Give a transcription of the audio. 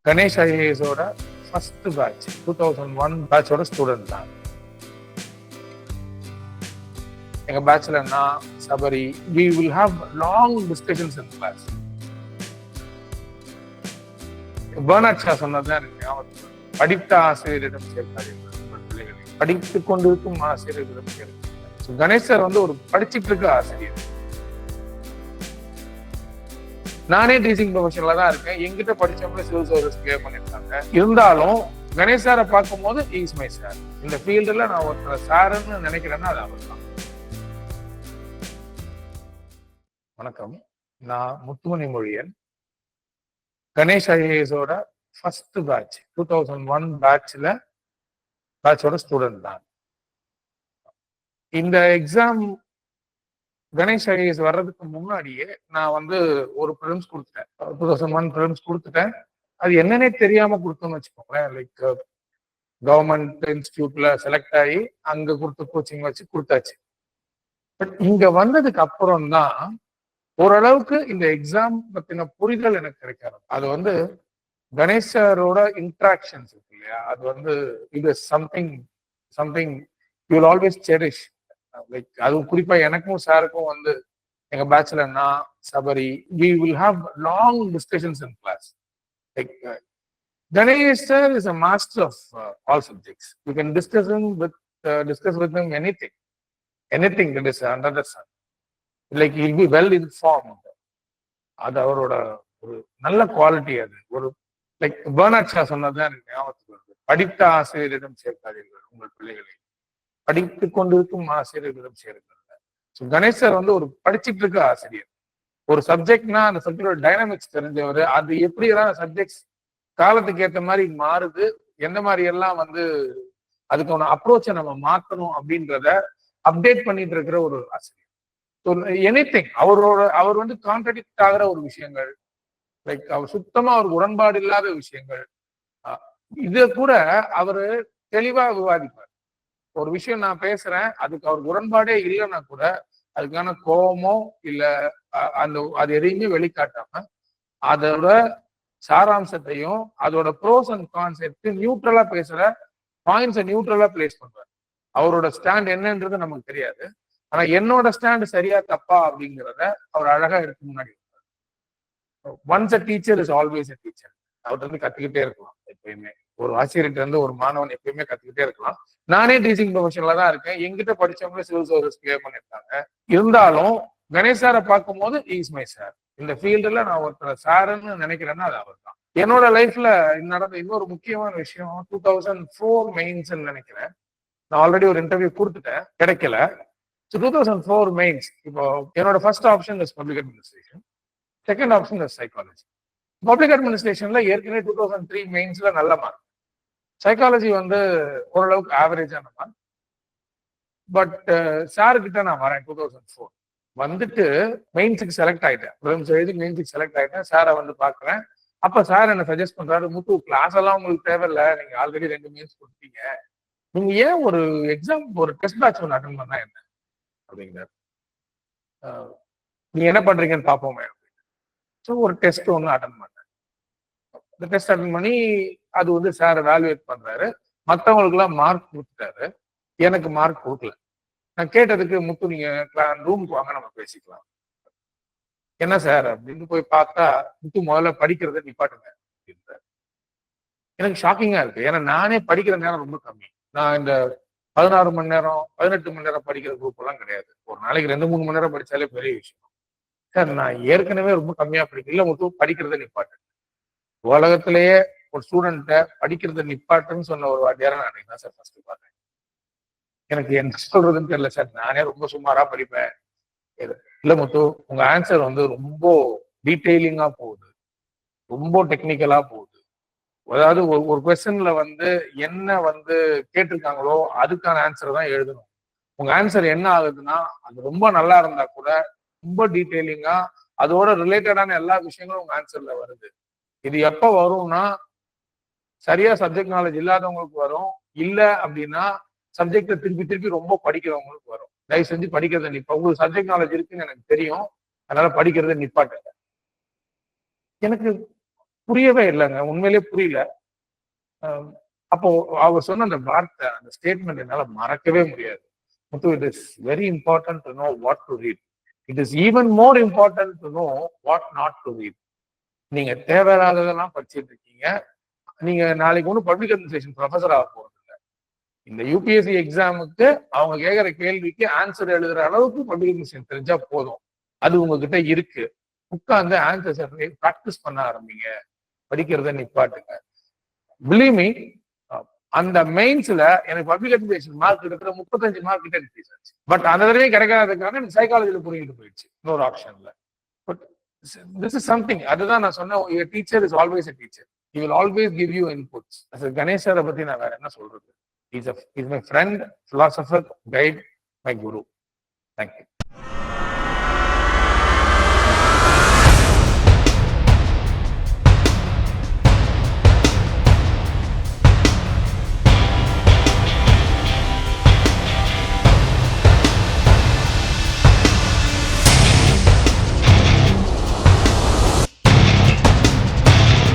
Ganesh ஐஏஎஸோட first batch 2001 பேட்சோட student தான். எங்க பேட்ச்ல நான் Sabari we will have long discussions in class. Bernard Shaw சொன்னதுதான் எனக்கு ஞாபகம். படித்த ஆசிரியரிடம் சேர்க்காதீர்கள் உங்கள் பிள்ளைகளை, படித்துக் கொண்டிருக்கும் ஆசிரியரிடம் சேர்க்காதீர்கள். கணேஷ் சார் வந்து ஒரு படிச்சுட்டு இருக்க ஆசிரியர். நானே டீச்சிங் ப்ரொஃபஷன்ல தான் இருக்கேன். எங்கிட்ட படிச்சவங்க சிவில் சர்வீஸ் கிளியர் பண்ணிருக்காங்க. இருந்தாலும் கணேஷ் சாரை பார்க்கும் போது இஸ் மை சார். இந்த ஃபீல்டுல நான் ஒருத்தர் சாருன்னு நினைக்கிறேன்னா அது அவர் தான். வணக்கம், நான் முத்துமணி மொழியன். கணேஷ் ஐஏஎஸோட ஃபர்ஸ்ட் பேட்ச் 2001 பேட்சோட ஸ்டூடெண்ட் தான். இந்த எக்ஸாம் கணேஷ் ஐஏஎஸ் வர்றதுக்கு முன்னாடியே நான் வந்து ஒரு ப்ரிலிம்ஸ் கொடுத்துட்டேன். 2001 ப்ரிலிம்ஸ் கொடுத்துட்டேன். அது என்னன்னே தெரியாம கொடுத்தோம்னு வச்சுக்கோங்களேன். லைக் கவர்மெண்ட் இன்ஸ்டிடியூட்ல செலக்ட் ஆகி அங்க கொடுத்த கோச்சிங் வச்சு கொடுத்தாச்சு. பட் இங்க வந்ததுக்கு அப்புறம் தான் ஓரளவுக்கு இந்த எக்ஸாம் பத்தின புரிதல் எனக்கு கிடைக்காது. அது வந்து கணேஷ் சாரோட இன்ட்ராக்ஷன்ஸ் இருக்கு இல்லையா, அது வந்து இது something you will always cherish. Like அது குறிப்பா எனக்கும் சாருக்கும் வந்து எங்க பேட்ச்ல நான் Sabari we will have long discussions in class. Like Ganesh sir is a master of all subjects. You can discuss with him anything that is under the sun. Like he'll be well informed. அது அவரோட ஒரு நல்ல quality. அது ஒரு like Bernard Shaw சொன்னதுதான் எனக்கு ஞாபகத்துக்கு வருது. படித்த ஆசிரியரிடம் சேர்க்காதீர்கள் உங்கள் பிள்ளைகளை, படித்துக் கொண்டிருக்கும் ஆசிரியர்களிடம் சேருங்க. ஸோ கணேஷ் சார் வந்து ஒரு படிச்சுட்டு இருக்க ஆசிரியர். ஒரு சப்ஜெக்ட்னா அந்த சப்ஜெக்டோட டைனாமிக்ஸ் தெரிஞ்சவர். அது எப்படி எல்லாம் சப்ஜெக்ட்ஸ் காலத்துக்கு ஏற்ற மாதிரி மாறுது, எந்த மாதிரி எல்லாம் வந்து அதுக்கான அப்ரோச்சை நம்ம மாற்றணும் அப்படின்றத அப்டேட் பண்ணிட்டு இருக்கிற ஒரு ஆசிரியர். ஸோ எனிதிங் அவர் வந்து கான்ட்ரடிக்ட் ஆகிற ஒரு விஷயங்கள், லைக் அவர் சுத்தமா அவருக்கு உடன்பாடு இல்லாத விஷயங்கள், இதை கூட அவரு தெளிவா விவாதிப்பார். ஒரு விஷயம் நான் பேசுறேன், அதுக்கு அவருக்கு உடன்பாடே இல்லைன்னா கூட அதுக்கான கோபமோ இல்ல அது எதையுமே வெளிக்காட்டாம அதோட சாராம்சத்தையும் அதோட ப்ரோஸ் அண்ட் கான்ஸ் எடுத்து நியூட்ரலா பேசுற பாயிண்ட்ஸை நியூட்ரலா பிளேஸ் பண்றாரு. அவரோட ஸ்டாண்ட் என்னன்றது நமக்கு தெரியாது. ஆனா என்னோட ஸ்டாண்ட் சரியா தப்பா அப்படிங்கிறத அவர் அழகா எடுத்து முன்னாடி once a teacher is always a teacher. அவர்கிட்ட இருந்து கத்துக்கிட்டே இருக்கலாம். எப்பயுமே ஒரு ஆசிரியர்கிட்ட இருந்து ஒரு மாணவன் எப்பயுமே கத்துக்கிட்டே இருக்கலாம். நானே டீச்சிங் ப்ரொஃபஷன்ல தான் இருக்கேன். எங்கிட்ட படிச்சவங்க சிவில் சர்வீஸ் கிளியர் பண்ணிருக்காங்க. இருந்தாலும் கணேஷ் சாரை பார்க்கும் போது இஸ் மை சார். இந்த ஃபீல்டுல நான் ஒருத்தர் சாருன்னு நினைக்கிறேன்னா அது அவர் தான். என்னோட லைஃப்ல நடந்த இன்னொரு முக்கியமான விஷயம் 2004 மெயின்ஸ் நினைக்கிறேன். நான் ஆல்ரெடி ஒரு இன்டர்வியூ கொடுத்துட்டேன், கிடைக்கல. 2004 மெயின்ஸ். இப்போ என்னோட first option is public administration, second option is psychology. Public அட்மினிஸ்ட்ரேஷன்ல ஏற்கனவே 2003 மெயின்ஸ்ல நல்ல மார்க், சைக்காலஜி வந்து ஓரளவுக்கு ஆவரேஜான மார்க். பட் சாரு கிட்ட நான் வரேன் 2004 வந்துட்டு மெயின்ஸுக்கு செலக்ட் ஆயிட்டேன். மெயின்ஸுக்கு செலக்ட் ஆயிட்டேன். சாரை வந்து பாக்குறேன். அப்ப சார் என்ன சஜஸ்ட் பண்றாரு, முத்து கிளாஸ் எல்லாம் உங்களுக்கு தேவையில்ல, நீங்க ஆல்ரெடி 2 மெயின்ஸ் கொடுத்தீங்க, நீங்க ஏன் ஒரு எக்ஸாம் ஒரு டெஸ்ட் பேட்ச் ஒன்று அட்டன் பண்ணா என்ன அப்படிங்கிறார். நீங்க என்ன பண்றீங்கன்னு பாப்போமே. ஸோ ஒரு டெஸ்ட் ஒன்று அட்டன் பண்ணேன். இந்த டெஸ்ட் அட்டன் பண்ணி அது வந்து சார் எவாலுவேட் பண்றாரு. மற்றவங்களுக்கு எல்லாம் மார்க் கொடுத்துட்டாரு, எனக்கு மார்க் கொடுக்கல. நான் கேட்டதுக்கு, முத்து நீங்க ரூமுக்கு வாங்க நம்ம பேசிக்கலாம். என்ன சார் அப்படின்னு போய் பார்த்தா, முத்து முதல்ல படிக்கிறத நிப்பாட்டுங்க அப்படின்றாரு. எனக்கு ஷாக்கிங்கா இருக்கு. ஏன்னா நானே படிக்கிற நேரம் ரொம்ப கம்மி. நான் இந்த 16 மணி நேரம் 18 மணி நேரம் படிக்கிற குரூப் எல்லாம் கிடையாது. ஒரு நாளைக்கு 2-3 மணி நேரம் படிச்சாலே பெரிய விஷயம். சார் நான் ஏற்கனவே ரொம்ப கம்மியா படிக்கிறேன். இல்ல முத்து படிக்கிறத நிப்பாட்டு. உலகத்திலேயே ஒரு ஸ்டூடெண்ட்டை படிக்கிறத நிப்பாட்டுன்னு சொன்ன ஒரு வாத்தியாரை நான் தான் சார் ஃபர்ஸ்ட் பார்த்தேன். எனக்கு என்ன சொல்றதுன்னு தெரியல சார். நானே ரொம்ப சுமாரா படிப்பேன். இல்ல முத்து, உங்க ஆன்சர் வந்து ரொம்ப டீட்டெயிலிங்கா போகுது, ரொம்ப டெக்னிக்கலா போகுது. அதாவது ஒரு கொஸ்டின்ல வந்து என்ன வந்து கேட்டிருக்காங்களோ அதுக்கான ஆன்சர் தான் எழுதணும். உங்க ஆன்சர் என்ன ஆகுதுன்னா, அது ரொம்ப நல்லா இருந்தா கூட ரொம்ப டீட்டெயிலிங்கா அதோட ரிலேட்டடான எல்லா விஷயங்களும் உங்க ஆன்சர்ல வருது. இது எப்ப வரும்னா, சரியா சப்ஜெக்ட் நாலேஜ் இல்லாதவங்களுக்கு வரும். இல்ல அப்படின்னா சப்ஜெக்ட திருப்பி ரொம்ப படிக்கிறவங்களுக்கு வரும். தயவு செஞ்சு படிக்கிறத உங்களுக்கு சப்ஜெக்ட் நாலேஜ் இருக்குன்னு எனக்கு தெரியும், அதனால படிக்கிறத நிப்பாட்டுங்க. எனக்கு புரியவே இல்லைங்க, உண்மையிலேயே புரியல. அப்போ அவர் சொன்ன அந்த வார்த்தை, அந்த ஸ்டேட்மெண்ட் என்னால மறக்கவே முடியாது. Muthu, it is very important to know what to read. It is even more important to know what not to read. நீங்க தேவையில்லாததெல்லாம் படிச்சுட்டு இருக்கீங்க. நீங்க நாளைக்கு ஒன்றும் பப்ளிக் அட்மினிஸ்ட்ரேஷன் ப்ரொஃபஸர் ஆக போறது இல்லை. இந்த யூபிஎஸ்சி எக்ஸாமுக்கு அவங்க கேட்கிற கேள்விக்கு ஆன்சர் எழுதுற அளவுக்கு பப்ளிக் அட்மினிஸ்ட்ரேஷன் தெரிஞ்சா போதும். அது உங்ககிட்ட இருக்கு. உட்கார்ந்து ஆன்சர் ப்ராக்டிஸ் பண்ண ஆரம்பிங்க, படிக்கிறத நிப்பாட்டுங்க. பிலீவ் மீ, அந்த மெயின்ஸ்ல எனக்கு பப்ளிக் அட்மினிஸ்ட்ரேஷன் மார்க் இருக்கிற 35 மார்க் கிட்ட இன்க்ரீஸ். பட் அந்த தடவை கிடைக்காததுக்காக எனக்கு சைக்காலஜில புரிஞ்சுட்டு போயிடுச்சு இன்னொரு ஆப்ஷன்ல. But this is something. அதுதான் நான் சொன்னேன், teacher is always a teacher. He will always give you inputs. Ganesh சாரை பத்தி நான் வேற என்ன சொல்றது? He's my friend, philosopher, guide, my guru. Thank you.